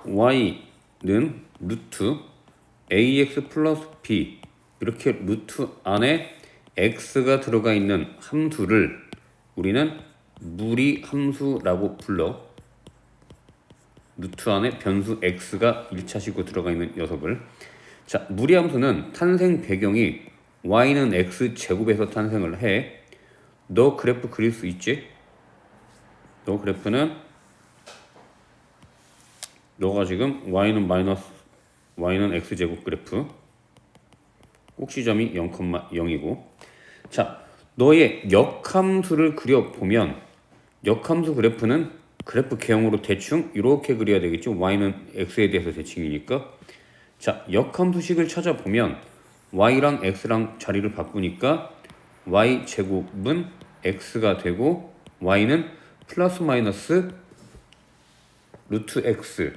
y는 루트 ax 플러스 b, 이렇게 루트 안에 x가 들어가 있는 함수를 우리는 무리 함수라고 불러. 루트 안에 변수 x가 1차식으로 들어가 있는 녀석을. 자, 무리 함수는 탄생 배경이 y는 x 제곱에서 탄생을 해. 너 그래프 그릴 수 있지? 너 그래프는 너가 지금 y는 x제곱 그래프, 꼭지점이 0,0이고, 자, 너의 역함수를 그려보면 역함수 그래프는 그래프 개형으로 대충 이렇게 그려야 되겠죠. y는 x에 대해서 대칭이니까. 자, 역함수식을 찾아보면 y랑 x랑 자리를 바꾸니까 y제곱은 x가 되고 y는 플러스 마이너스 루트 x,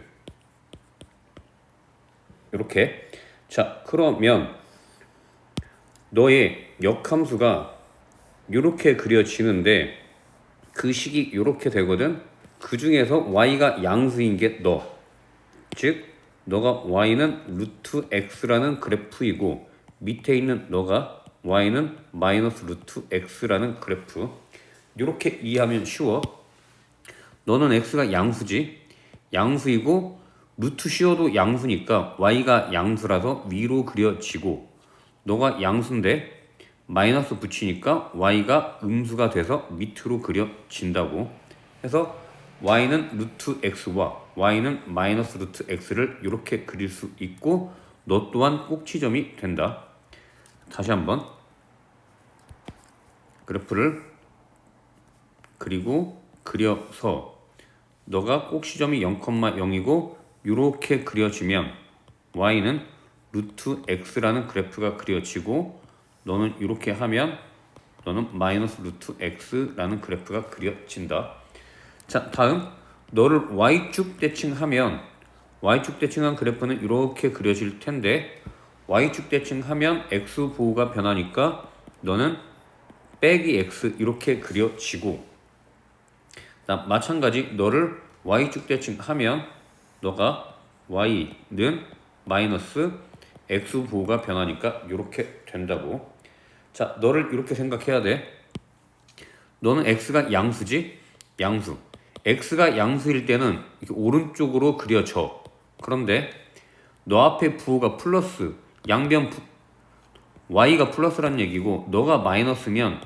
이렇게. 자, 그러면 너의 역함수가 이렇게 그려지는데 그 식이 이렇게 되거든. 그 중에서 y가 양수인 게 너, 즉 너가 y는 루트 x라는 그래프이고 밑에 있는 너가 y는 마이너스 루트 x라는 그래프. 이렇게 이해하면 쉬워. 너는 x가 양수지. 양수이고 루트 씌워도 양수니까 y가 양수라서 위로 그려지고, 너가 양수인데 마이너스 붙이니까 y가 음수가 돼서 밑으로 그려진다고 해서 y는 루트 x와 y는 마이너스 루트 x를 이렇게 그릴 수 있고 너 또한 꼭지점이 된다. 다시 한번 그래프를 그리고 그려서 너가 꼭지점이 0,0이고 이렇게 그려지면 y는 루트 x라는 그래프가 그려지고 너는 이렇게 하면 너는 마이너스 루트 x라는 그래프가 그려진다. 자, 다음 너를 y축 대칭하면 y축 대칭한 그래프는 이렇게 그려질 텐데 y축 대칭하면 x 보호가 변하니까 너는 빼기 x 이렇게 그려지고, 마찬가지 너를 y축 대칭하면 너가 y는 마이너스 x 보호가 변하니까 이렇게 된다고. 자, 너를 이렇게 생각해야 돼. 너는 x가 양수지? 양수. x가 양수일 때는 이렇게 오른쪽으로 그려져. 그런데 너 앞에 부호가 플러스, 양변 y가 플러스란 얘기고 너가 마이너스면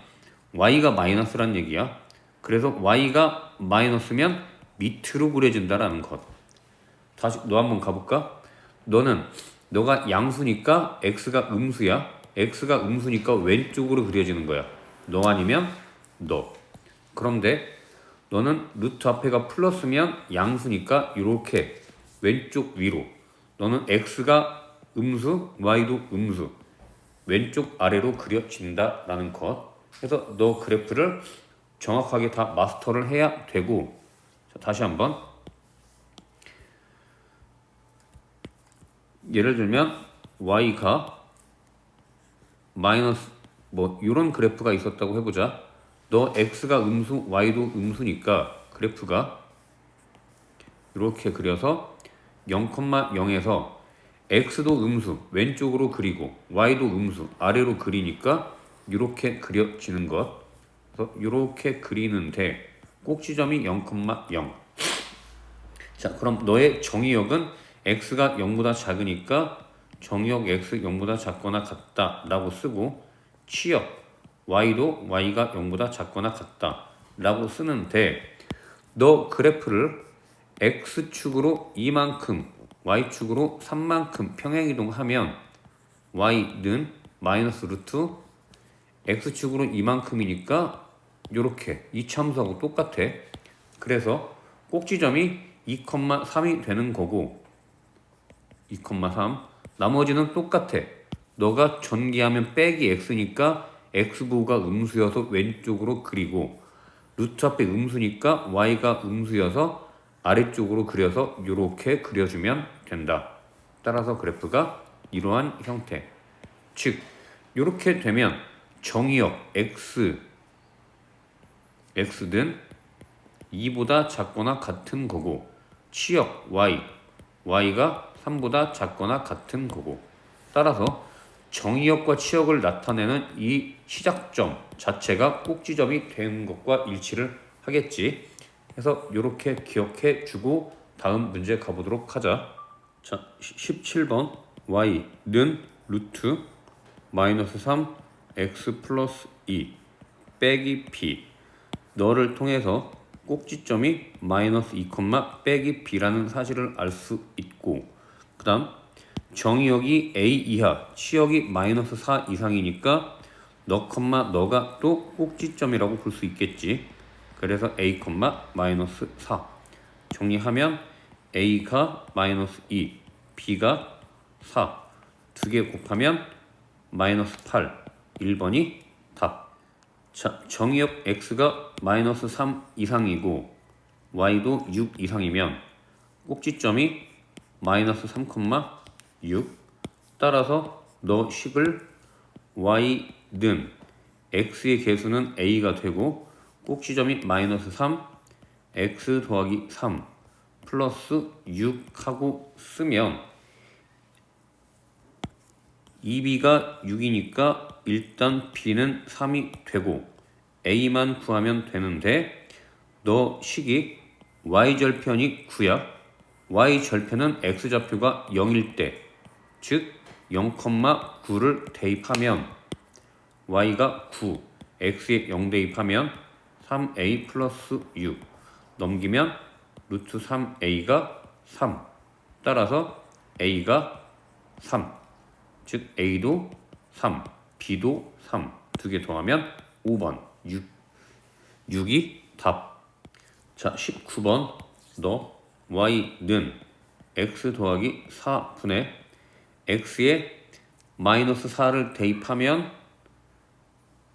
y가 마이너스란 얘기야. 그래서 y가 마이너스면 밑으로 그려진다라는 것. 다시 너 한번 가볼까? 너가 양수니까 x가 음수야. x가 음수니까 왼쪽으로 그려지는 거야. 너 아니면 너. 그런데 너는 루트 앞에가 플러스면 양수니까 이렇게 왼쪽 위로. 너는 x가 음수, y도 음수, 왼쪽 아래로 그려진다라는 것. 그래서 너 그래프를 정확하게 다 마스터를 해야 되고. 자, 다시 한번 예를 들면 y가 마이너스 이런 그래프가 있었다고 해보자. 너 x가 음수, y도 음수니까 그래프가 이렇게 그려서 0,0에서 x도 음수 왼쪽으로 그리고 y도 음수 아래로 그리니까 이렇게 그려지는 것. 그래서 이렇게 그리는데 꼭지점이 0,0. 자, 그럼 너의 정의역은 x가 0보다 작으니까 정의역 x 0보다 작거나 같다 라고 쓰고, 치역 y도 y가 0보다 작거나 같다 라고 쓰는데, 너 그래프를 x축으로 이만큼 y축으로 3만큼 평행이동하면 y는 마이너스 루트 x축으로 이만큼이니까 이렇게 이 참수하고 똑같아. 그래서 꼭지점이 2,3이 되는 거고 2,3 나머지는 똑같아. 너가 전개하면 빼기 x니까 x부호가 음수여서 왼쪽으로 그리고 루트 앞에 음수니까 y가 음수여서 아래쪽으로 그려서 이렇게 그려주면 된다. 따라서 그래프가 이러한 형태. 즉 이렇게 되면 정의역 x는 2보다 작거나 같은 거고 치역 y y가 3보다 작거나 같은 거고, 따라서 정의역과 치역을 나타내는 이 시작점 자체가 꼭지점이 되는 것과 일치를 하겠지. 그래서 이렇게 기억해 주고 다음 문제 가보도록 하자. 자, 17번 y는 루트 마이너스 3 x 플러스 2 빼기 p, 너를 통해서 꼭지점이 마이너스 2, 빼기 b라는 사실을 알 수 있고, 그 다음 정의역이 a 이하, 치역이 마이너스 4 이상이니까 너가 또 꼭지점이라고 볼 수 있겠지. 그래서 a, 마이너스 4 정리하면 a가 마이너스 2, b가 4 두 개 곱하면 마이너스 8, 1번이 답. 자, 정의역 x가 마이너스 3 이상이고 y도 6 이상이면 꼭지점이 마이너스 3, 6. 따라서 너 식을 y는 x의 개수는 a가 되고 꼭지점이 마이너스 3, x 더하기 3 플러스 6하고 쓰면 2b가 6이니까 일단 b는 3이 되고 a만 구하면 되는데, 너 식이 y절편이 9야. y절편은 x좌표가 0일 때, 즉 0,9를 대입하면 y가 9, x에 0 대입하면 3a 플러스 6 넘기면 루트 3a가 3. 따라서 a가 3, 즉 a도 3, b도 3 두 개 더하면 5번 6이 답. 자, 19번 너 y는 x 더하기 4분의 x에 마이너스 4를 대입하면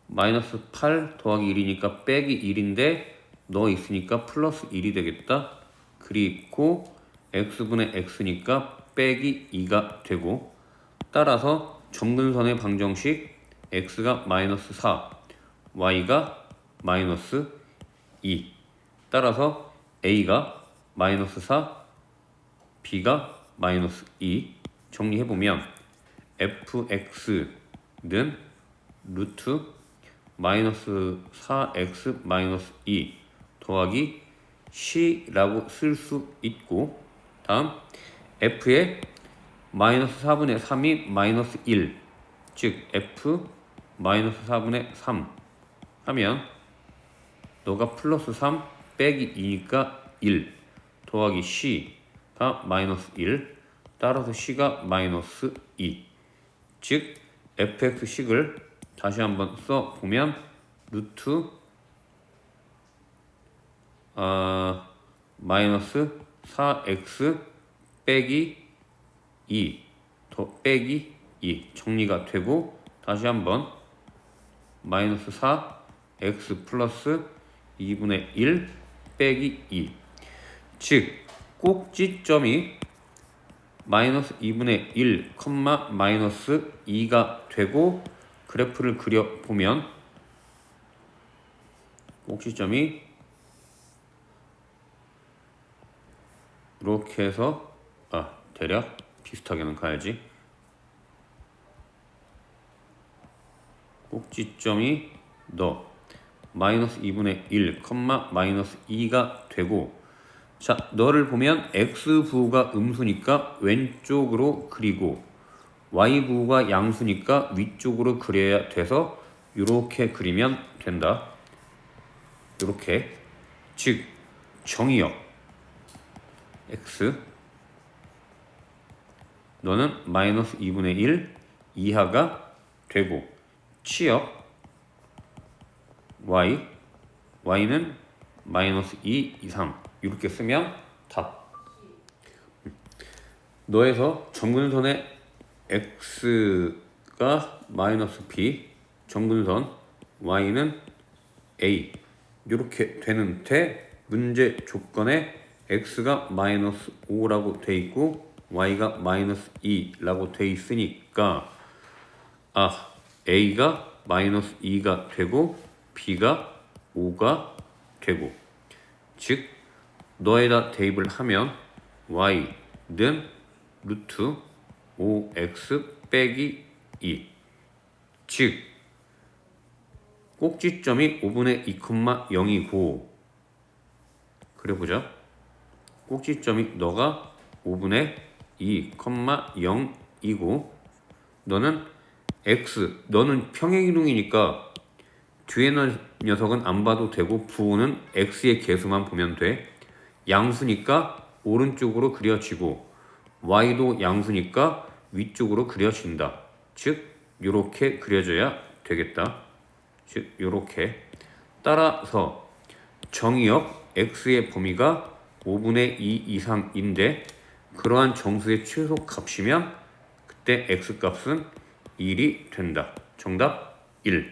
마이너스 8 더하기 1이니까 빼기 1인데 너 있으니까 플러스 1이 되겠다. 그리고 x분의 x니까 빼기 2가 되고, 따라서 점근선의 방정식 x가 마이너스 4, y가 마이너스 2. 따라서 a가 마이너스 4, b가 마이너스 2. 정리해보면 fx는 루트 마이너스 4x 마이너스 2 더하기 c라고 쓸 수 있고, 다음 f에 마이너스 4분의 3이 마이너스 1, 즉 f 마이너스 4분의 3 하면 너가 플러스 3 빼기 2니까 1 더하기 c가 마이너스 1, 따라서 c가 마이너스 2. 즉 fx식을 다시 한번 써보면 루트 마이너스 4x 빼기 2 더 빼기 2 정리가 되고, 다시 한번 마이너스 4 x 플러스 2분의 1 빼기 2, 즉 꼭지점이 마이너스 2분의 1, 마이너스 2가 되고, 그래프를 그려보면 꼭지점이 이렇게 해서 대략 비슷하게는 가야지. 꼭지점이 너 마이너스 2분의 1, 마이너스 2가 되고, 자, 너를 보면 x부호가 음수니까 왼쪽으로 그리고 y부호가 양수니까 위쪽으로 그려야 돼서 이렇게 그리면 된다. 이렇게. 즉 정의역 x 너는 마이너스 2분의 1 이하가 되고, 치역 y는 마이너스 2 이상 이렇게 쓰면 답. 너에서 점근선의 x가 마이너스 b, 점근선 y는 a 이렇게 되는데, 문제 조건에 x가 마이너스 5라고 돼 있고 y가 마이너스 2라고 돼 있으니까 a가 마이너스 2가 되고 b가 5가 되고, 즉 너에다 대입을 하면 는 루트 5x 빼기 2. 즉 꼭지점이 5분의 2,0이고 그려보자. 꼭지점이 너가 5분의 2,0이고 너는 x, 너는 평행이동이니까 뒤에 있는 녀석은 안 봐도 되고 부호는 x의 개수만 보면 돼. 양수니까 오른쪽으로 그려지고 y도 양수니까 위쪽으로 그려진다. 즉 이렇게 그려져야 되겠다. 즉 이렇게 따라서 정의역 x의 범위가 5분의 2 이상인데 그러한 정수의 최소 값이면 그때 x 값은 1이 된다. 정답 1.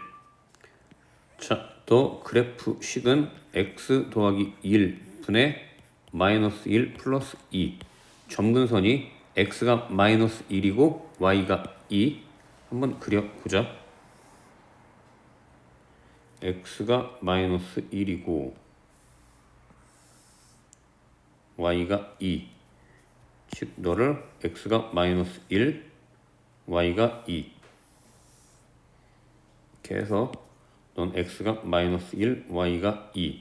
자, 더 그래프 식은 x 더하기 1분의 마이너스 1 플러스 2. 점근선이 x가 마이너스 1이고 y가 2. 한번 그려보자. x가 마이너스 1이고 y가 2. 즉 너를 x가 마이너스 1, y가 2. 이렇게 해서 넌 x가 마이너스 1, y가 2.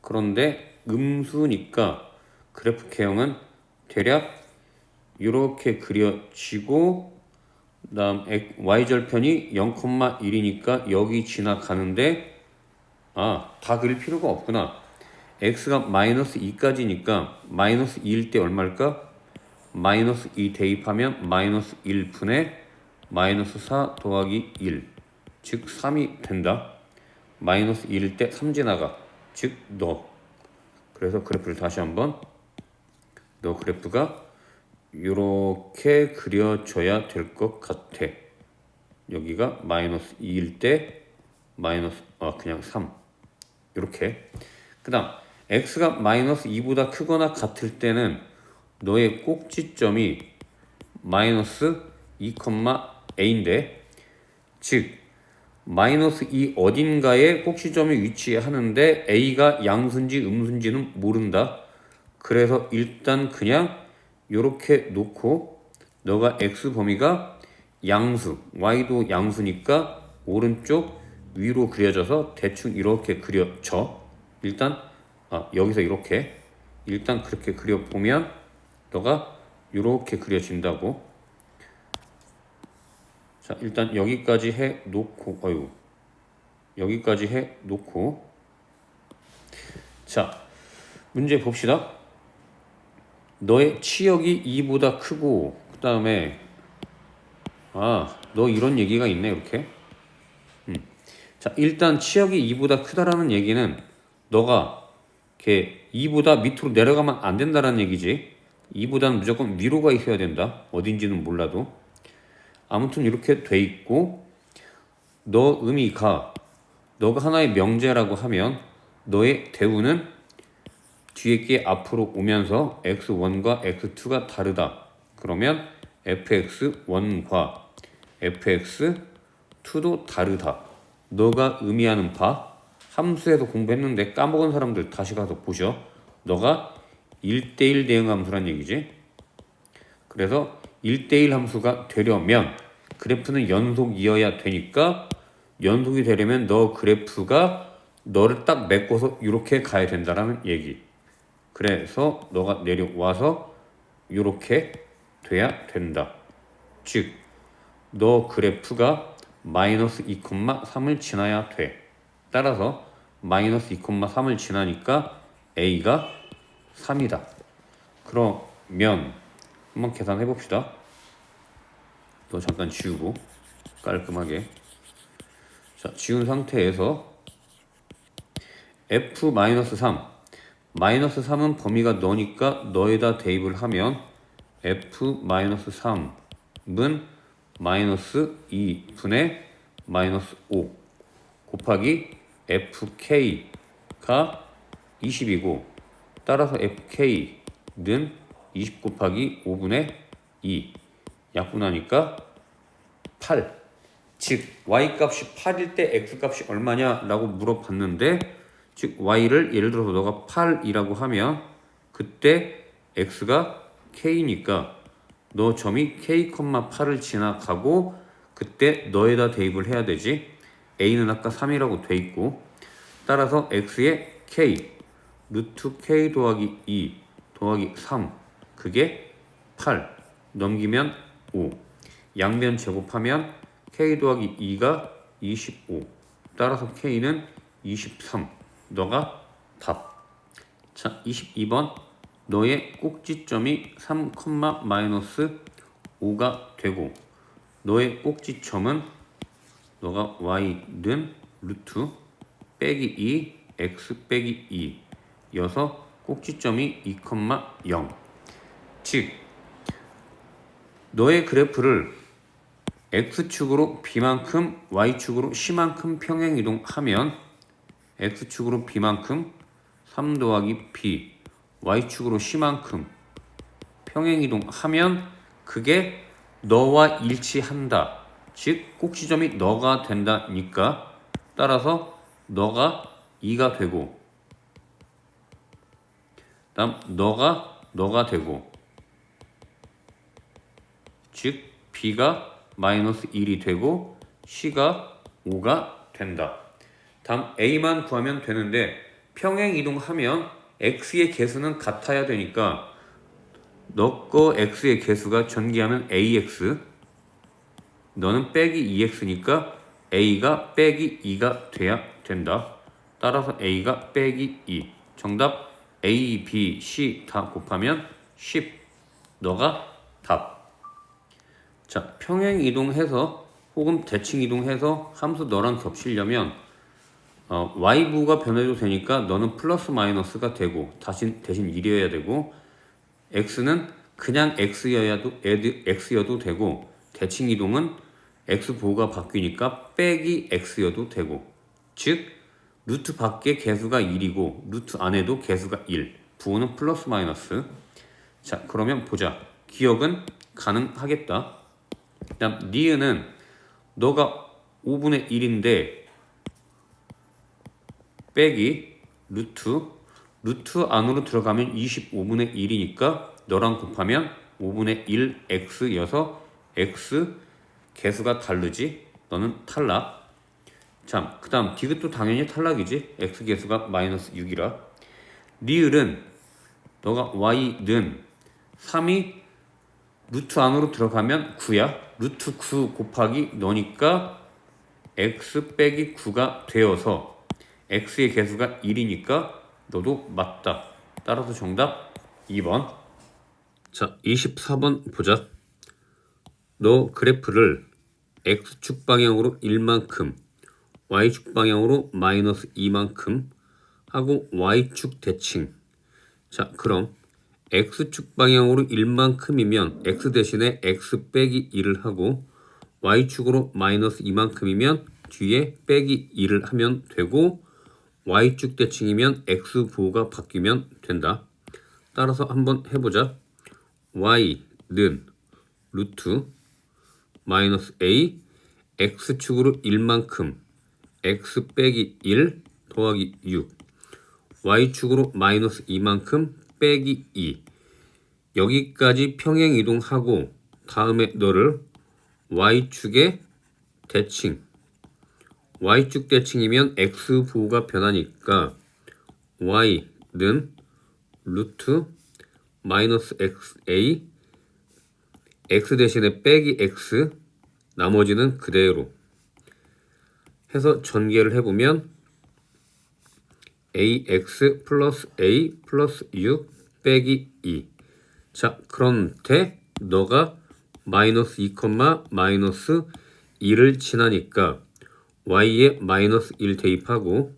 그런데 음수니까 그래프 K형은 대략 이렇게 그려지고 다음 y절편이 0,1이니까 여기 지나가는데 다 그릴 필요가 없구나. x가 마이너스 2까지니까 마이너스 2일 때 얼마일까? 마이너스 2 대입하면 마이너스 1분의 마이너스 4 더하기 1. 즉 3이 된다. 마이너스 1일 때 3 지나가. 즉 너. 그래서 그래프를 다시 한번. 너 그래프가 이렇게 그려져야 될 것 같아. 여기가 마이너스 2일 때 마이너스 그냥 3. 이렇게. 그 다음 x가 마이너스 2보다 크거나 같을 때는 너의 꼭지점이 마이너스 2,a인데 즉 마이너스 2 어딘가에 꼭지점이 위치하는데 a가 양수인지 음수인지는 모른다. 그래서 일단 그냥 이렇게 놓고 너가 x 범위가 양수, y도 양수니까 오른쪽 위로 그려져서 대충 이렇게 그려져. 일단 여기서 이렇게 일단 그렇게 그려보면 너가 이렇게 그려진다고. 자, 일단 여기까지 해 놓고 여기까지 해 놓고 자, 문제 봅시다. 너의 치역이 2보다 크고 그 다음에 너 이런 얘기가 있네 이렇게. 자, 일단 치역이 2보다 크다라는 얘기는 너가 이렇게 2보다 밑으로 내려가면 안 된다라는 얘기지. 2보다는 무조건 위로 가 있어야 된다. 어딘지는 몰라도. 아무튼 이렇게 돼 있고 너 의미가 너가 하나의 명제라고 하면 너의 대우는 뒤에 게 앞으로 오면서 x1과 x2가 다르다. 그러면 fx1과 fx2도 다르다. 너가 의미하는 바 함수에서 공부했는데 까먹은 사람들 다시 가서 보셔. 너가 1대1 대응 함수란 얘기지. 그래서 1대1 함수가 되려면 그래프는 연속이어야 되니까 연속이 되려면 너 그래프가 너를 딱 메꿔서 이렇게 가야 된다라는 얘기. 그래서 너가 내려와서 이렇게 돼야 된다. 즉, 너 그래프가 마이너스 2,3을 지나야 돼. 따라서 마이너스 2,3을 지나니까 a가 3이다. 그러면 한번 계산해 봅시다. 너 잠깐 지우고 깔끔하게. 자, 지운 상태에서 f-3 마이너스 3은 범위가 너니까 너에다 대입을 하면 f-3은 마이너스 2분의 마이너스 5 곱하기 fk가 20이고 따라서 fk는 20 곱하기 5분의 2 약분하니까 8. 즉 y값이 8일 때 x값이 얼마냐 라고 물어봤는데 즉 y를 예를 들어서 너가 8이라고 하면 그때 x가 K니까 너 점이 K, 8을 지나가고 그때 너에다 대입을 해야 되지. A는 아까 3이라고 돼 있고 따라서 X에 K 루트 K 더하기 2 더하기 3 그게 8 넘기면 5 양변 제곱하면 K 더하기 2가 25 따라서 K는 23 너가 답. 자 22번 너의 꼭지점이 3, 마이너스 5가 되고 너의 꼭지점은 너가 y는 루트 빼기 2 x 빼기 2 여서 꼭지점이 2, 0 즉 너의 그래프를 x축으로 b만큼 y축으로 c만큼 평행이동하면 x축으로 b만큼 3 더하기 b y축으로 c만큼 평행이동하면 그게 너와 일치한다. 즉 꼭지점이 너가 된다니까 따라서 너가 2가 되고 다음 너가 되고 즉 b가 마이너스 1이 되고 c가 5가 된다. 다음 a만 구하면 되는데 평행 이동하면 x의 개수는 같아야 되니까 너 거 x의 개수가 전개하면 ax 너는 빼기 2x니까 a가 빼기 2가 돼야 된다. 따라서 a가 빼기 2 정답 a, b, c 다 곱하면 10 너가 답. 자 평행 이동해서 혹은 대칭 이동해서 함수 너랑 겹치려면 y부가 변해도 되니까 너는 플러스 마이너스가 되고 대신 1이어야 되고 x는 그냥 x여도 되고 대칭 이동은 x부호가 바뀌니까 빼기 x여도 되고 즉 루트 밖에 개수가 1이고 루트 안에도 개수가 1 부호는 플러스 마이너스. 자 그러면 보자. 기억은 가능하겠다. 다음 니은은 너가 5분의 1인데 빼기 루트 안으로 들어가면 25분의 1이니까 너랑 곱하면 5분의 1 x여서 x 개수가 다르지. 너는 탈락. 참, 그 다음 디귿도 당연히 탈락이지. x 개수가 마이너스 6이라. 리을은 너가 y는 3이 루트 안으로 들어가면 9야. 루트 9 곱하기 너니까 x 빼기 9가 되어서 x의 개수가 1이니까 너도 맞다. 따라서 정답 2번. 자, 24번 보자. 너 그래프를 x축 방향으로 1만큼 y축 방향으로 마이너스 2만큼 하고 y축 대칭. 자 그럼 x축 방향으로 1만큼이면 x 대신에 x 빼기 2를 하고 y축으로 마이너스 2만큼이면 뒤에 빼기 2를 하면 되고 y축 대칭이면 x부호가 바뀌면 된다. 따라서 한번 해보자. y는 루트 마이너스 a x축으로 1만큼 x 빼기 1 더하기 6 y축으로 마이너스 2만큼 빼기 2 여기까지 평행 이동하고 다음에 너를 y축에 대칭 y축 대칭이면 x부호가 변하니까 y는 루트 마이너스 xa x 대신에 빼기 x 나머지는 그대로 해서 전개를 해보면 ax 플러스 a 플러스 6 빼기 2 자 그런데 너가 마이너스 2, 마이너스 2를 지나니까 y에 마이너스 1 대입하고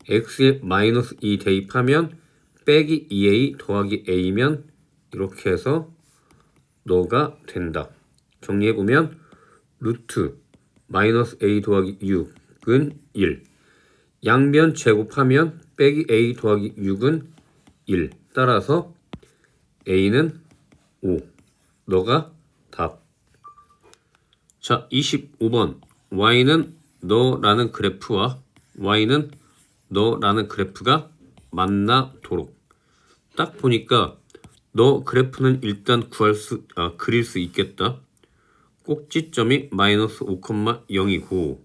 x에 마이너스 2 대입하면 빼기 2a 더하기 a면 이렇게 해서 너가 된다. 정리해보면 루트 마이너스 a 더하기 6은 1 양변 제곱하면 빼기 a 더하기 6은 1 따라서 a는 5 너가 답. 자 25번 y는 너라는 그래프와 y는 너라는 그래프가 만나도록 딱 보니까 너 그래프는 일단 그릴 수 있겠다. 꼭지점이 마이너스 5,0이고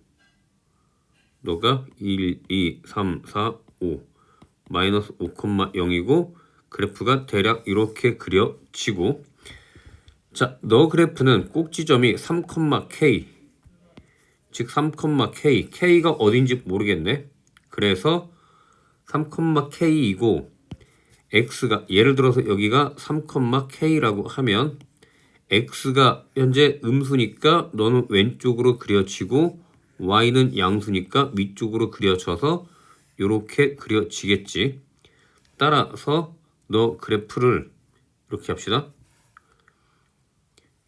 너가 1, 2, 3, 4, 5 마이너스 5,0이고 그래프가 대략 이렇게 그려지고 자, 너 그래프는 꼭지점이 3,k 즉 3,k k가 어딘지 모르겠네. 그래서 3,k이고 x가 예를 들어서 여기가 3,k라고 하면 x가 현재 음수니까 너는 왼쪽으로 그려지고 y는 양수니까 위쪽으로 그려져서 이렇게 그려지겠지. 따라서 너 그래프를 이렇게 합시다.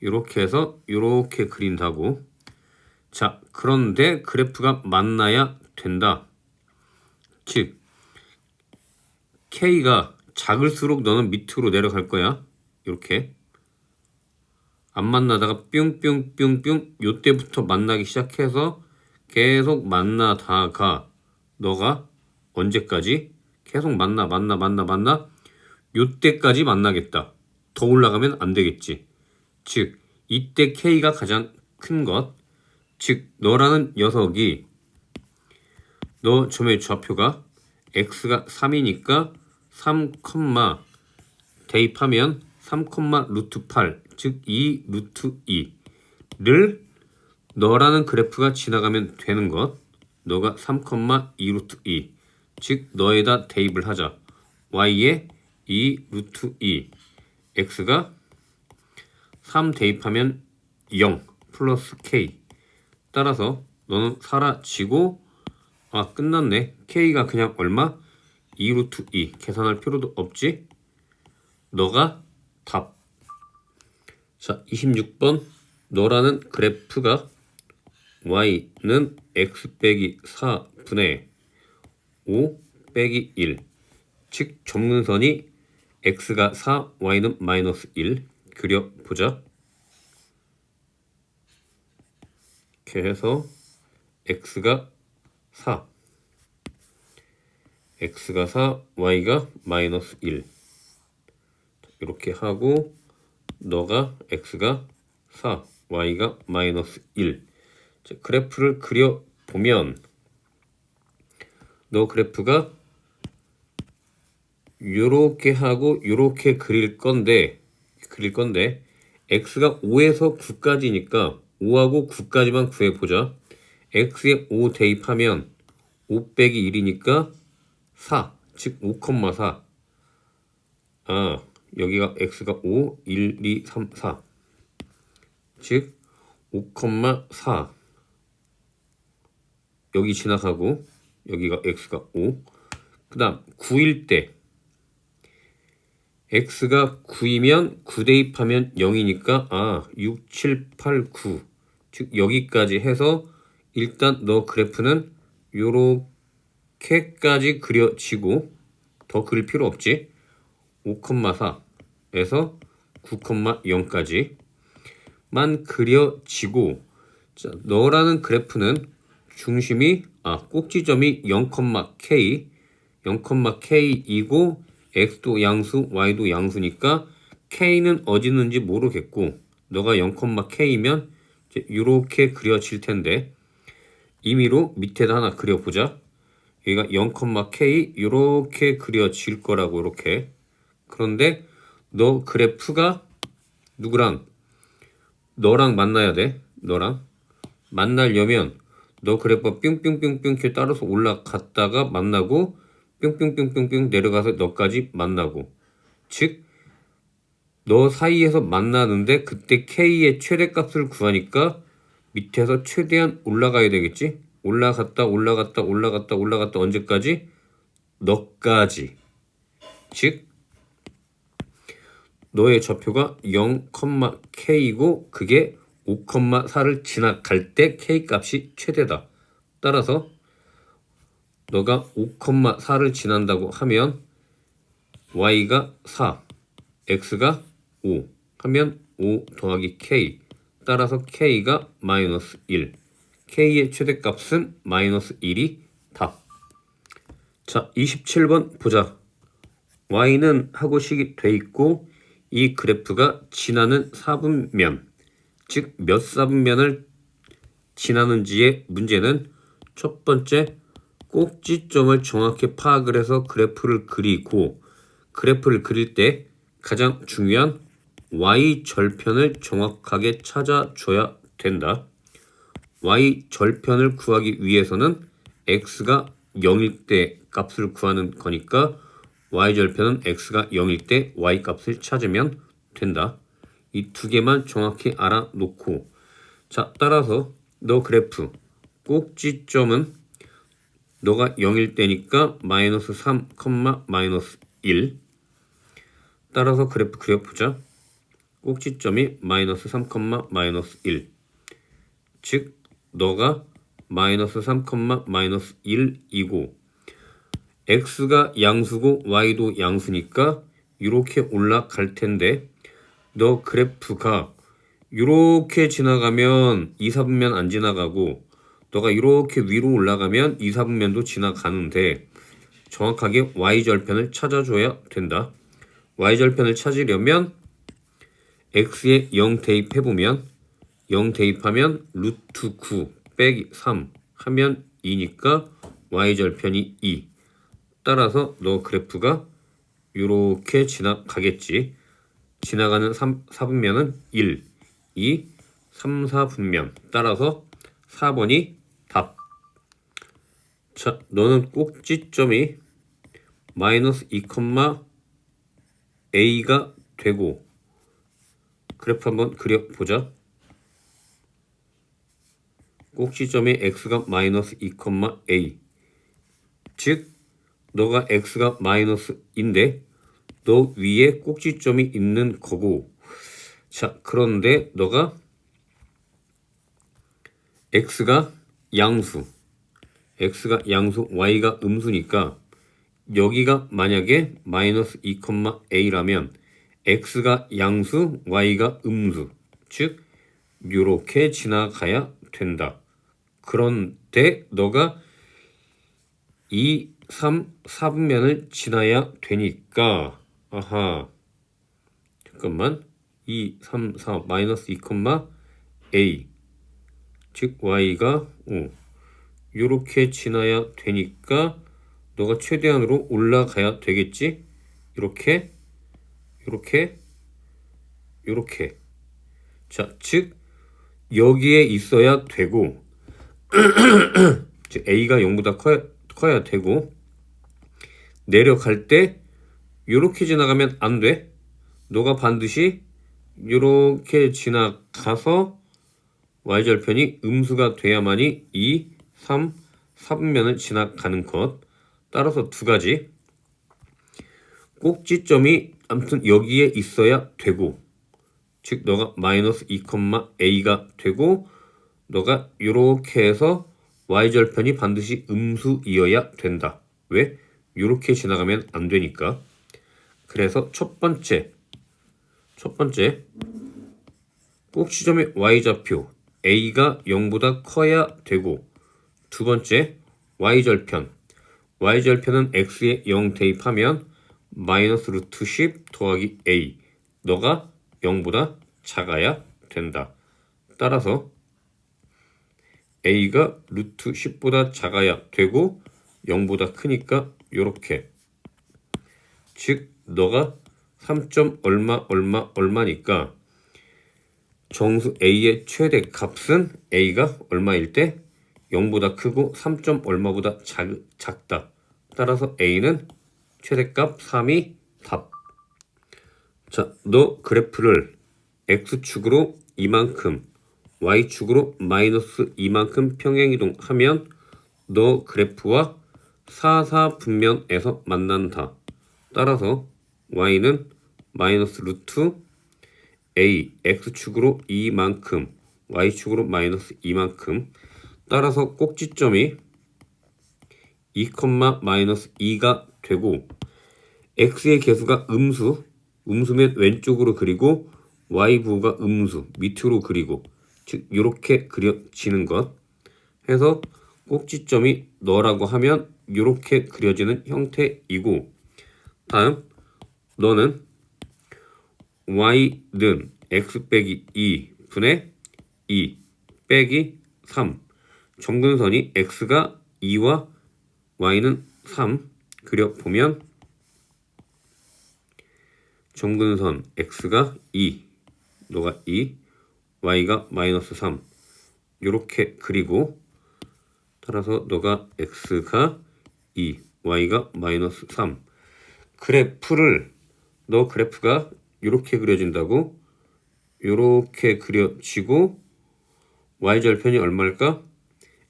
이렇게 해서 이렇게 그린다고. 자, 그런데 그래프가 만나야 된다. 즉 K가 작을수록 너는 밑으로 내려갈 거야. 이렇게 안 만나다가 뿅뿅뿅뿅 요때부터 만나기 시작해서 계속 만나다가 너가 언제까지 계속 만나 요때까지 만나겠다. 더 올라가면 안 되겠지. 즉 이때 K가 가장 큰 것. 즉 너라는 녀석이 너 점의 좌표가 x가 3이니까 3, 대입하면 3, 루트 8, 즉 2 루트 2를 너라는 그래프가 지나가면 되는 것. 너가 3, 2 루트 2, 즉 너에다 대입을 하자. y에 2 루트 2, x가 3 대입하면 0 플러스 k. 따라서 너는 사라지고 끝났네. k가 그냥 얼마? 2 루트 2 계산할 필요도 없지? 너가 답. 자, 26번 너라는 그래프가 y는 x 빼기 4분의 5 빼기 1 즉 점근선이 x가 4 y는 마이너스 1 그려보자. 이렇게 해서 x가 4 y가 마이너스 1 이렇게 하고 너가 x가 4 y가 마이너스 1 자, 그래프를 그려보면 너 그래프가 요렇게 하고 요렇게 그릴 건데 x가 5에서 9까지니까 5하고 9까지만 구해보자. x에 5 대입하면 5 빼기 1이니까 4, 즉 5,4. 여기가 x가 5, 1, 2, 3, 4. 즉 5,4. 여기 지나가고 여기가 x가 5. 그 다음 9일 때 x가 9이면 9 대입하면 0이니까 6, 7, 8, 9. 즉 여기까지 해서 일단 너 그래프는 요렇게까지 그려지고 더 그릴 필요 없지. 5,4에서 9,0까지만 그려지고 자, 너라는 그래프는 중심이 꼭지점이 0,k이고 x도 양수, y도 양수니까 k는 어디 있는지 모르겠고 너가 0,k이면 이렇게 그려질 텐데 임의로 밑에다 하나 그려보자. 여기가 0,k 이렇게 그려질 거라고 이렇게. 그런데 너 그래프가 누구랑? 너랑 만나야 돼. 너랑 만나려면 너 그래프가 뿅뿅뿅뿅 이렇게 따라서 올라갔다가 만나고 뿅뿅뿅뿅뿅 내려가서 너까지 만나고 즉 너 사이에서 만나는데 그때 k의 최대값을 구하니까 밑에서 최대한 올라가야 되겠지? 올라갔다 언제까지? 너까지. 즉 너의 좌표가 0,k이고 그게 5,4를 지나갈 때 k값이 최대다. 따라서 너가 5,4를 지난다고 하면 y가 4, x가 5 하면 5 더하기 k. 따라서 k가 마이너스 1. k의 최대값은 마이너스 1이 답. 자, 27번 보자. y는 하고식이 돼 있고 이 그래프가 지나는 사분면, 즉 몇 사분면을 지나는지의 문제는 첫 번째 꼭지점을 정확히 파악을 해서 그래프를 그리고, 그래프를 그릴 때 가장 중요한 y절편을 정확하게 찾아줘야 된다. y절편을 구하기 위해서는 x가 0일 때 값을 구하는 거니까 y절편은 x가 0일 때 y 값을 찾으면 된다. 이 두 개만 정확히 알아놓고, 자, 따라서 너 그래프 꼭지점은 너가 0일 때니까 마이너스 3, 마이너스 1. 따라서 그래프 그려보자. 꼭지점이 마이너스 3, 마이너스 1. 즉 너가 마이너스 3, 마이너스 1이고 x가 양수고 y도 양수니까 이렇게 올라갈 텐데, 너 그래프가 이렇게 지나가면 2, 4분면 안 지나가고 너가 이렇게 위로 올라가면 2, 4분면도 지나가는데 정확하게 y절편을 찾아줘야 된다. y절편을 찾으려면 x에 0 대입해보면 0 대입하면 루트 9 빼기 3 하면 2니까 y절편이 2. 따라서 너 그래프가 이렇게 지나가겠지. 지나가는 4분면은 1, 2, 3, 4분면. 따라서 4번이 답. 자, 너는 꼭지점이 마이너스 2, a가 되고, 그래프 한번 그려보자. 꼭지점이 x가 마이너스 2, a. 즉 너가 x가 마이너스인데 너 위에 꼭지점이 있는 거고, 자, 그런데 너가 x가 양수, y가 음수니까 여기가 만약에 마이너스 2, a라면 x가 양수, y가 음수, 즉 요렇게 지나가야 된다. 그런데 너가 2, 3, 4분면을 지나야 되니까, 아하, 잠깐만, 2, 3, 4, 마이너스 2, a, 즉 y가 요렇게 지나야 되니까 너가 최대한으로 올라가야 되겠지? 이렇게, 요렇게. 자, 즉 여기에 있어야 되고 즉 a가 0보다 커야 되고, 내려갈 때 요렇게 지나가면 안 돼. 너가 반드시 요렇게 지나가서 y절편이 음수가 돼야만이 2, 3, 4분면을 지나가는 것. 따라서 두 가지. 꼭지점이 아무튼 여기에 있어야 되고, 즉 너가 마이너스 2, a가 되고, 너가 요렇게 해서 y절편이 반드시 음수이어야 된다. 왜? 요렇게 지나가면 안 되니까. 그래서 첫 번째 꼭지점의 y좌표 a가 0보다 커야 되고, 두 번째 y절편은 x에 0 대입하면 마이너스 루트 10 더하기 a, 너가 0보다 작아야 된다. 따라서 a가 루트 10보다 작아야 되고 0보다 크니까 요렇게, 즉 너가 3. 얼마니까 정수 a의 최대 값은 a가 얼마일 때 0보다 크고 3. 얼마보다 작다. 따라서 a는 최대값 3이 답. 자, 너 그래프를 x축으로 이만큼, y축으로 마이너스 이만큼 평행이동하면 너 그래프와 4, 4분면에서 만난다. 따라서 y는 마이너스 루트 a, x축으로 이만큼, y축으로 마이너스 이만큼. 따라서 꼭지점이 2, 마이너스 2가 되고, x의 개수가 음수면 왼쪽으로 그리고 y부호가 음수, 밑으로 그리고, 즉 이렇게 그려지는 것. 해서 꼭지점이 너라고 하면 이렇게 그려지는 형태이고, 다음 너는 y는 x 빼기 2 분의 2 빼기 3 점근선이 x가 2와 y는 3 그려보면 점근선 x가 2 너가 2 y가 마이너스 3 요렇게 그리고 따라서 너가 x가 2 y가 마이너스 3 그래프를 너 그래프가 요렇게 그려진다고 요렇게 그려지고 y절편이 얼마일까?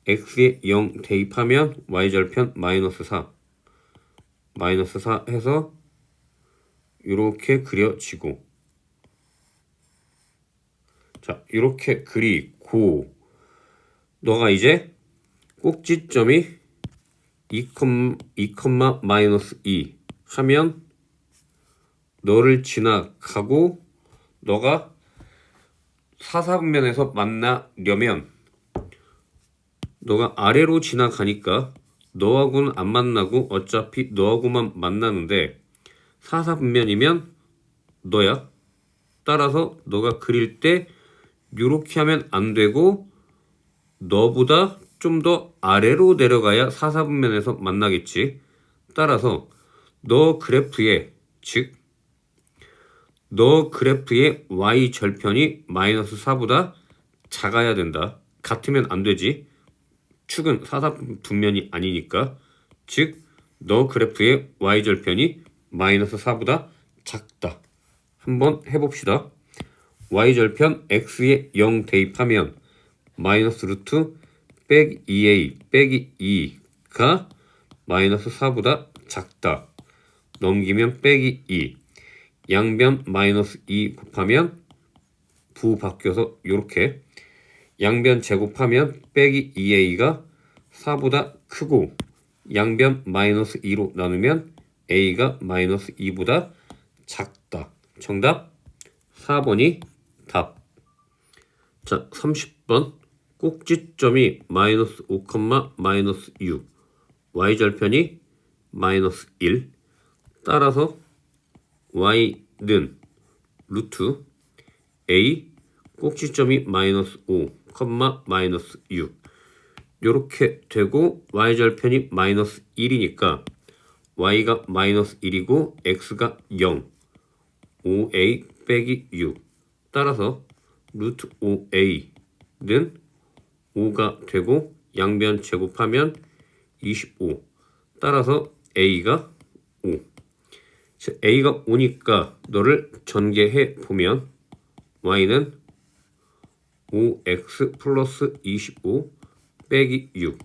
x에 0 대입하면 y절편 마이너스 4 해서 요렇게 그려지고 자 요렇게 그리고 너가 이제 꼭지점이 2, 마이너스 2 하면 너를 지나가고 너가 사사분면에서 만나려면 너가 아래로 지나가니까 너하고는 안 만나고 어차피 너하고만 만나는데 사사분면이면 너야. 따라서 너가 그릴 때 이렇게 하면 안 되고 너보다 좀 더 아래로 내려가야 사사분면에서 만나겠지. 따라서 너 그래프의 즉 너 그래프의 y절편이 마이너스 4보다 작아야 된다. 같으면 안 되지. 축은 사사분면이 아니니까. 즉 너 그래프의 y절편이 마이너스 4보다 작다. 한번 해봅시다. y절편 x에 0 대입하면 마이너스 루트 빼기 2a 빼기 2가 마이너스 4보다 작다. 넘기면 빼기 2 양변 마이너스 2 곱하면 부 바뀌어서 요렇게 양변 제곱하면 빼기 2a가 4보다 크고 양변 마이너스 2로 나누면 a가 마이너스 2보다 작다. 정답 4번이 답. 자 30번 꼭지점이 마이너스 5, 마이너스 6 y절편이 마이너스 1 따라서 y는 루트 a 꼭지점이 마이너스 5, 마이너스 6 요렇게 되고 y절편이 마이너스 1이니까 y가 마이너스 1이고 x가 0 5a 빼기 6 따라서 루트 5a는 5가 되고 양변 제곱하면 25 따라서 a가 5 a가 5니까 너를 전개해 보면 y는 5x 플러스 25 빼기 6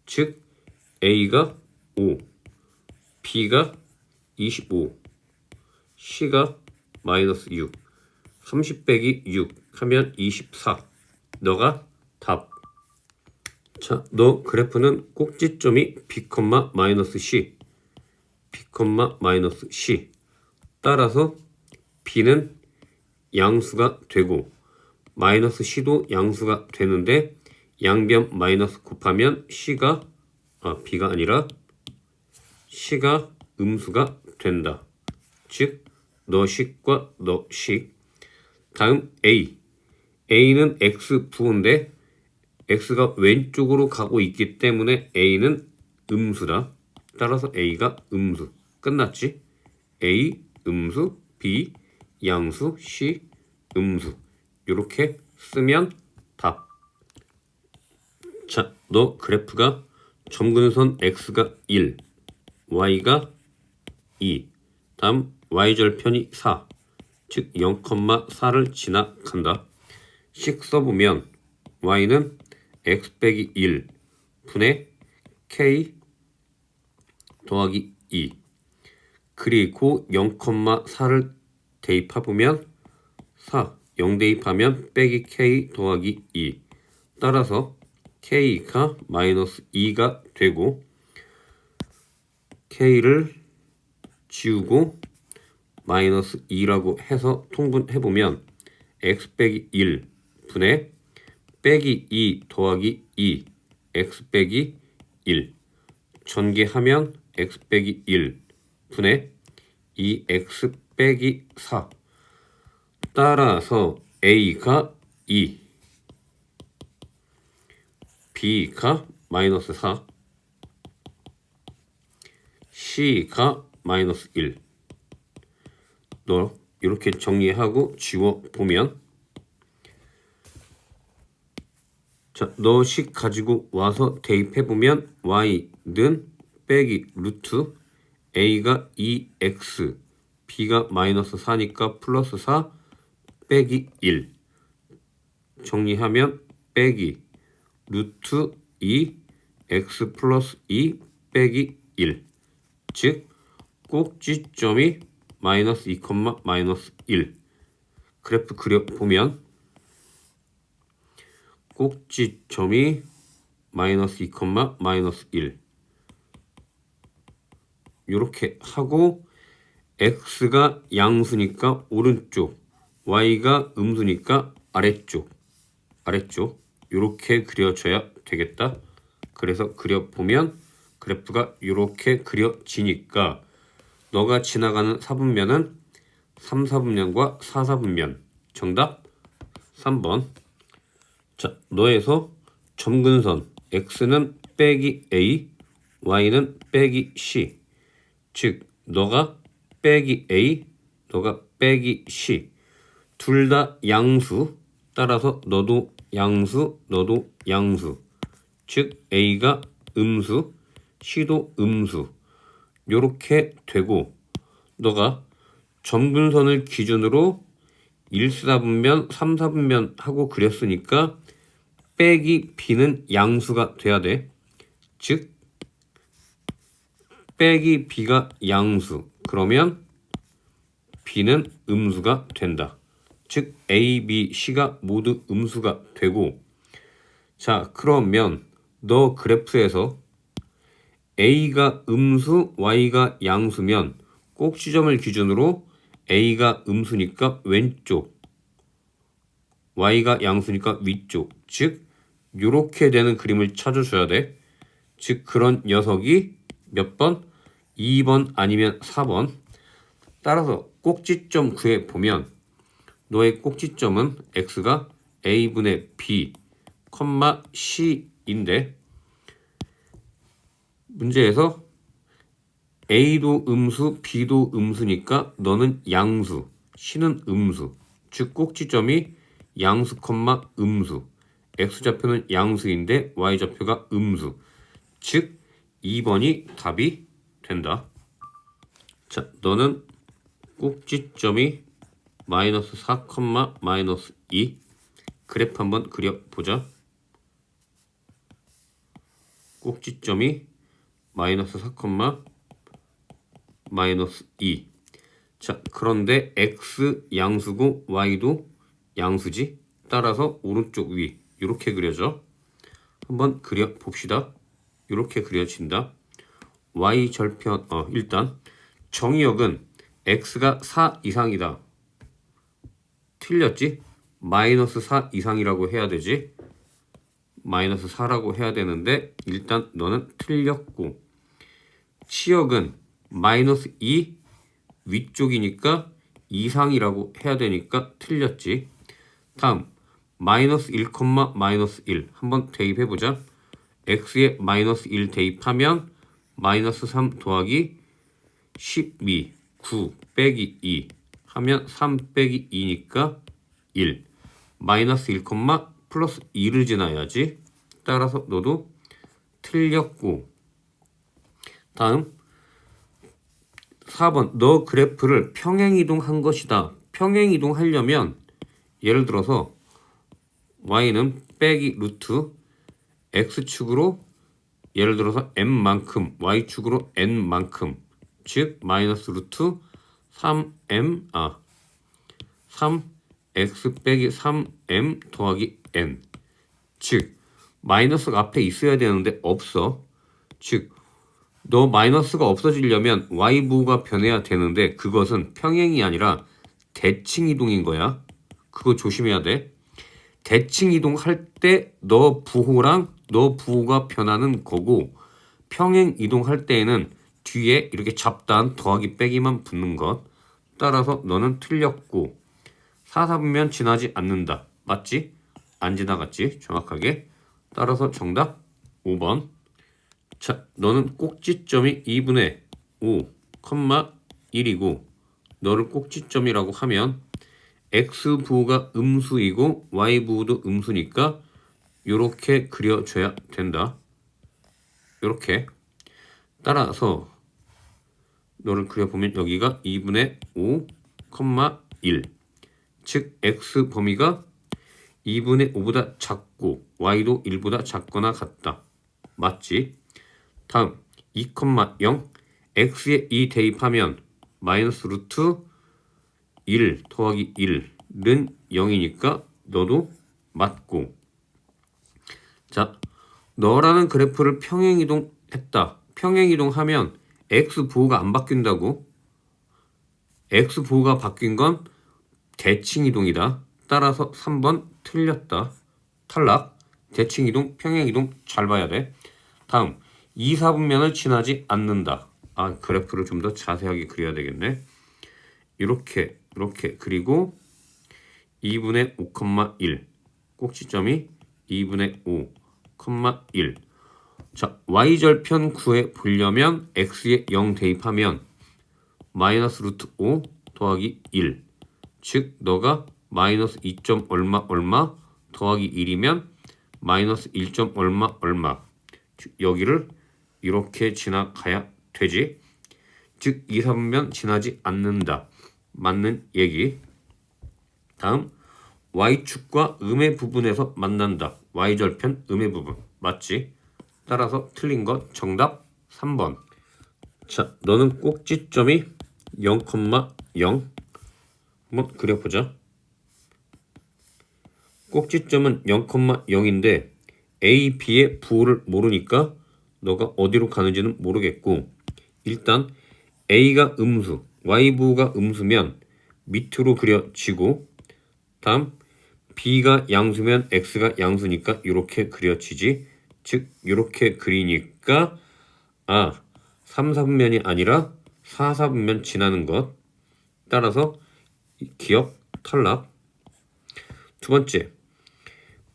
즉 a가 5 b가 25 c가 마이너스 6 30 빼기 6 하면 24 너가 답. 자, 너 그래프는 꼭지점이 b, 마이너스 c b, 마이너스 c 따라서 b는 양수가 되고 마이너스 c도 양수가 되는데 양변 마이너스 곱하면 b가 아니라 c가 음수가 된다. 즉 너식과 너식. 다음 a는 x 부호인데 x가 왼쪽으로 가고 있기 때문에 a는 음수다. 따라서 a가 음수. 끝났지? a 음수, b 양수, c 음수. 이렇게 쓰면 답. 자, 너 그래프가 점근선 x가 1, y가 2, 다음 y절편이 4, 즉 0,4를 지나간다. 식 써보면 y는 x 빼기 1 분의 k 더하기 2 그리고 0,4를 대입해보면 4 0 대입하면 빼기 k 더하기 2 따라서 k가 마이너스 2가 되고 k를 지우고 마이너스 2라고 해서 통분해보면 x 빼기 1 분의 빼기 2 더하기 2 x 빼기 1 전개하면 x 빼기 1 분의 2x 빼기 4 따라서 A가 2, B가 마이너스 4, C가 마이너스 1. 너 이렇게 정리하고 지워보면, 자, 너식 가지고 와서 대입해보면 y는 빼기 루트 a가 2x, b가 마이너스 4니까 플러스 4 빼기 1 정리하면 빼기 루트 2 x 플러스 2 빼기 1, 즉 꼭지점이 마이너스 2, 마이너스 1. 그래프 그려보면 꼭지점이 마이너스 2, 마이너스 1 이렇게 하고 x가 양수니까 오른쪽, y가 음수니까 아래쪽 이렇게 그려져야 되겠다. 그래서 그려보면 그래프가 이렇게 그려지니까 너가 지나가는 사분면은 3, 4분면과 4, 4분면. 정답 3번. 자, 너에서 점근선 x는 빼기 a, y는 빼기 c. 즉 너가 빼기 a, 너가 빼기 c. 둘 다 양수. 따라서 너도 양수, 너도 양수. 즉 a가 음수, c도 음수. 요렇게 되고, 너가 점근선을 기준으로 1, 4분면, 3, 4분면 하고 그렸으니까 빼기 b는 양수가 돼야 돼. 즉 빼기 b가 양수. 그러면 b는 음수가 된다. 즉 a, b, c가 모두 음수가 되고, 자, 그러면 너 그래프에서 a가 음수, y가 양수면 꼭지점을 기준으로 a가 음수니까 왼쪽, y가 양수니까 위쪽. 즉 이렇게 되는 그림을 찾아줘야 돼. 즉 그런 녀석이 몇 번? 2번 아니면 4번. 따라서 꼭지점 구해보면 너의 꼭지점은 x가 a분의 b, c인데 문제에서 a도 음수, b도 음수니까 너는 양수, c는 음수. 즉 꼭지점이 양수, 음수. x좌표는 양수인데 y좌표가 음수. 즉 2번이 답이 된다. 자, 너는 꼭지점이 마이너스 4, 마이너스 2. 그래프 한번 그려보자. 꼭지점이 마이너스 4, 마이너스 2. 자, 그런데 x 양수고 y도 양수지. 따라서 오른쪽 위 이렇게 그려져. 한번 그려봅시다. 이렇게 그려진다. y절편, 일단 정의역은 x가 4 이상이다. 틀렸지? 마이너스 4 이상이라고 해야 되지. 마이너스 4라고 해야 되는데 일단 너는 틀렸고, 치역은 마이너스 2 위쪽이니까 이상이라고 해야 되니까 틀렸지. 다음 마이너스 1, 마이너스 1 한번 대입해보자. x에 마이너스 1 대입하면 마이너스 3 더하기 12, 9 빼기 2 하면 3 빼기 2니까 1. 마이너스 1, 플러스 2를 지나야지. 따라서 너도 틀렸고, 다음 4번 너 그래프를 평행이동한 것이다. 평행이동하려면 예를 들어서 y는 빼기 루트 x축으로 예를 들어서 m만큼, y축으로 n만큼, 즉 마이너스 루트 3x 빼기 3m 더하기 n. 즉 마이너스가 앞에 있어야 되는데 없어. 즉 너 마이너스가 없어지려면 y부호가 변해야 되는데 그것은 평행이 아니라 대칭 이동인 거야. 그거 조심해야 돼. 대칭 이동할 때 너 부호랑 너 부호가 변하는 거고, 평행 이동할 때에는 뒤에 이렇게 잡다한 더하기 빼기만 붙는 것. 따라서 너는 틀렸고, 4, 4분면 지나지 않는다. 맞지? 안 지나갔지? 정확하게. 따라서 정답 5번. 자, 너는 꼭지점이 2분의 5, 1이고 너를 꼭지점이라고 하면 x부호가 음수이고 y부호도 음수니까 요렇게 그려줘야 된다. 요렇게. 따라서 너를 그려보면 여기가 2분의 5, 1. 즉 x 범위가 2분의 5보다 작고 y도 1보다 작거나 같다. 맞지? 다음 2,0 x에 2 대입하면 마이너스 루트 1 더하기 1은 0이니까 너도 맞고. 자, 너라는 그래프를 평행이동했다. 평행이동하면 x부호가 안 바뀐다고. x부호가 바뀐 건 대칭이동이다. 따라서 3번 틀렸다. 탈락. 대칭이동, 평행이동 잘 봐야 돼. 다음 2, 4분면을 지나지 않는다. 아, 그래프를 좀 더 자세하게 그려야 되겠네. 이렇게 그리고 2분의 5,1 꼭지점이 2분의 5,1. 자, y절편 구해 보려면 x에 0 대입하면 마이너스 루트 5 더하기 1. 즉 너가 마이너스 2. 얼마 더하기 1이면 마이너스 1. 얼마. 즉 여기를 이렇게 지나가야 되지. 즉 2, 3면 지나지 않는다. 맞는 얘기. 다음 y축과 음의 부분에서 만난다. y절편 음의 부분. 맞지? 따라서 틀린 것 정답 3번. 자, 너는 꼭지점이 0,0 한번 그려보자. 꼭지점은 0,0인데 A, B의 부호를 모르니까 너가 어디로 가는지는 모르겠고, 일단 A가 음수, Y부호가 음수면 밑으로 그려지고, 다음 B가 양수면 X가 양수니까 이렇게 그려지지. 즉 이렇게 그리니까 3, 4분면이 아니라 4, 4분면 지나는 것. 따라서 기억 탈락. 두 번째,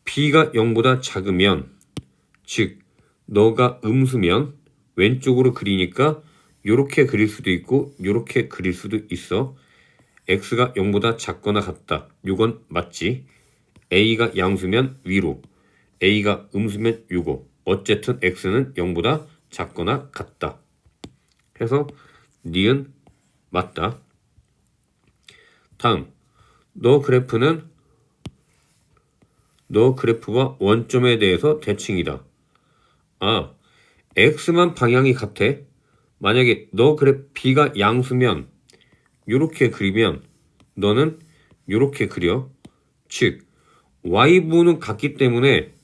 B가 0보다 작으면, 즉 너가 음수면 왼쪽으로 그리니까 이렇게 그릴 수도 있고 이렇게 그릴 수도 있어. X가 0보다 작거나 같다. 이건 맞지. A가 양수면 위로, A가 음수면 요거. 어쨌든 X는 0보다 작거나 같다. 해서 니은 맞다. 다음 너 그래프와 원점에 대해서 대칭이다. X만 방향이 같아. 만약에 너 B가 양수면 요렇게 그리면 너는 요렇게 그려. 즉 Y부호는 같기 때문에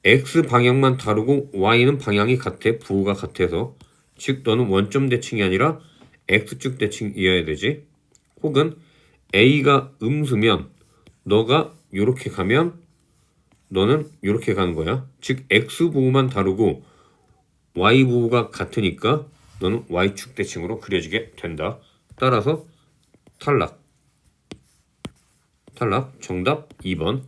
X 방향만 다르고 Y는 방향이 같아. 부호가 같아서. 즉 너는 원점 대칭이 아니라 X축 대칭이어야 되지. 혹은 A가 음수면 너가 요렇게 가면 너는 요렇게 가는 거야. 즉 X부호만 다르고 Y부호가 같으니까 너는 Y축 대칭으로 그려지게 된다. 따라서 탈락. 정답 2번.